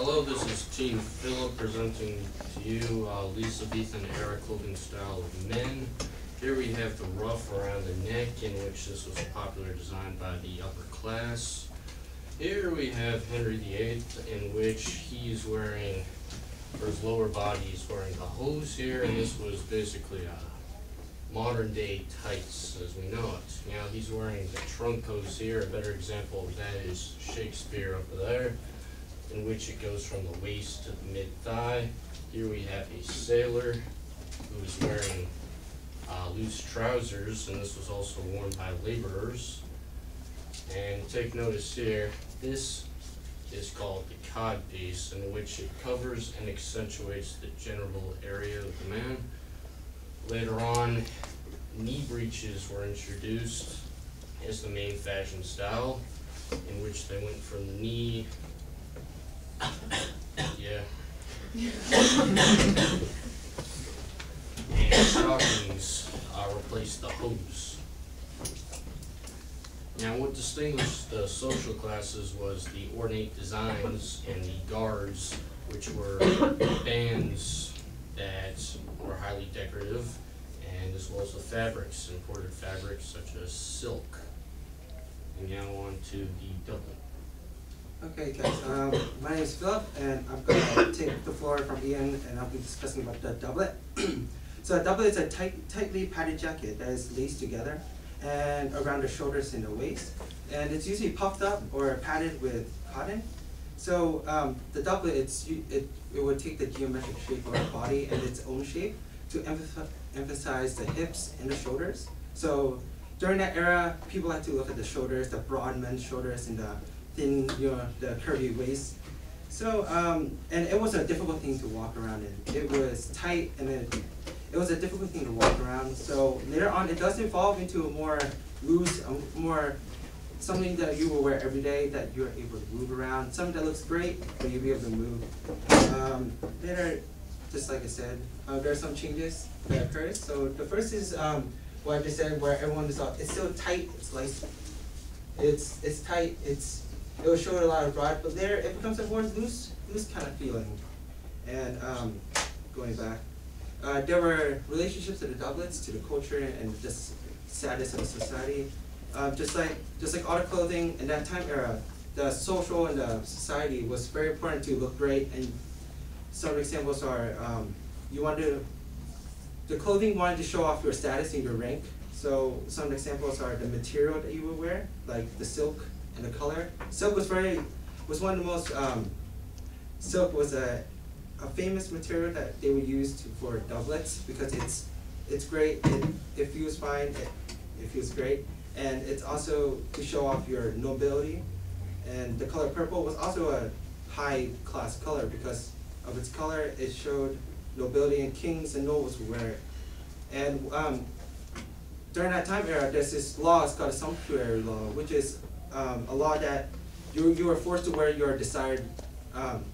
Hello, this is Team Philip presenting to you Elizabethan era clothing style of men. Here we have the ruff around the neck, in which this was a popular design by the upper class. Here we have Henry VIII, in which he's wearing, for his lower body, he's wearing the hose here, and this was basically a modern day tights as we know it. Now he's wearing the trunk hose here. A better example of that is Shakespeare over there, in which it goes from the waist to the mid-thigh. Here we have a sailor who is wearing loose trousers, and this was also worn by laborers. And take notice here, this is called the cod piece, in which it covers and accentuates the genital area of the man. Later on, knee breeches were introduced as the main fashion style, in which they went from the knee and stockings replaced the hose. Now, what distinguished the social classes was the ornate designs and the guards, which were bands that were highly decorative, and as well as the fabrics, imported fabrics such as silk. And now on to the doublet. Okay guys, my name is Philip, and I'm going to take the floor from Ian, and I'll be discussing about the doublet. So a doublet is a tightly padded jacket that is laced together and around the shoulders and the waist, and it's usually puffed up or padded with cotton. So the doublet, it would take the geometric shape of our body and its own shape to emphasize the hips and the shoulders. So during that era, people like to look at the shoulders, the broad men's shoulders, and the thin, the curvy waist. So, and it was a difficult thing to walk around in. It was tight, and it was a difficult thing to walk around. So later on, it does evolve into a more loose, something that you will wear every day, that you're able to move around. Something that looks great, but you'll be able to move. Later, just like I said, there are some changes that occur. So the first is what I just said, where everyone is it's still tight, it's laced, it's tight, it will show a lot of broad, but there it becomes a more loose kind of feeling. And going back, there were relationships to the doublets, to the culture, and just status of the society. Just like all the clothing in that time era, the social and the society was very important to look great. And some examples are the clothing wanted to show off your status and your rank. So some examples are the material that you would wear, like the silk and the color. Silk was one of the most, silk was a famous material that they would use for doublets, because it's great, it feels fine, it feels great, and it's also to show off your nobility. And the color purple was also a high class color because of its color. It showed nobility, and kings and nobles would wear it. And during that time era, there's this law, it's called a sumptuary law, which is a law that you were forced to wear your desired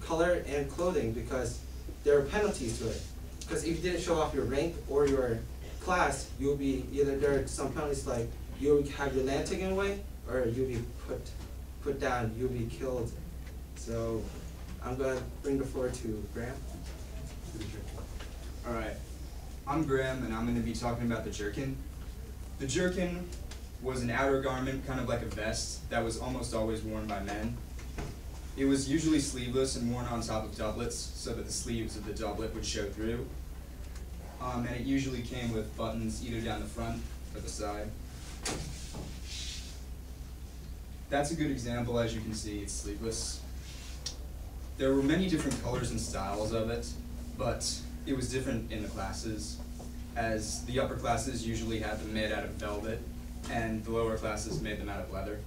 color and clothing, because there are penalties to it. Because if you didn't show off your rank or your class, you'll be there are some penalties, like you'll have your land taken away, or you'll be put down, you'll be killed. So I'm going to bring the floor to Graham. All right, I'm Graham, and I'm going to be talking about the jerkin. The jerkin was an outer garment, kind of like a vest, that was almost always worn by men. It was usually sleeveless and worn on top of doublets, so that the sleeves of the doublet would show through. And it usually came with buttons either down the front or the side. That's a good example. As you can see, it's sleeveless. There were many different colors and styles of it, but it was different in the classes, as the upper classes usually had them made out of velvet, and the lower classes made them out of leather.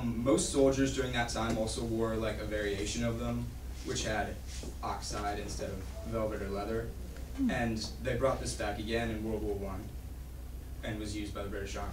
Most soldiers during that time also wore like a variation of them, which had oxide instead of velvet or leather, and they brought this back again in World War I, and was used by the British Army.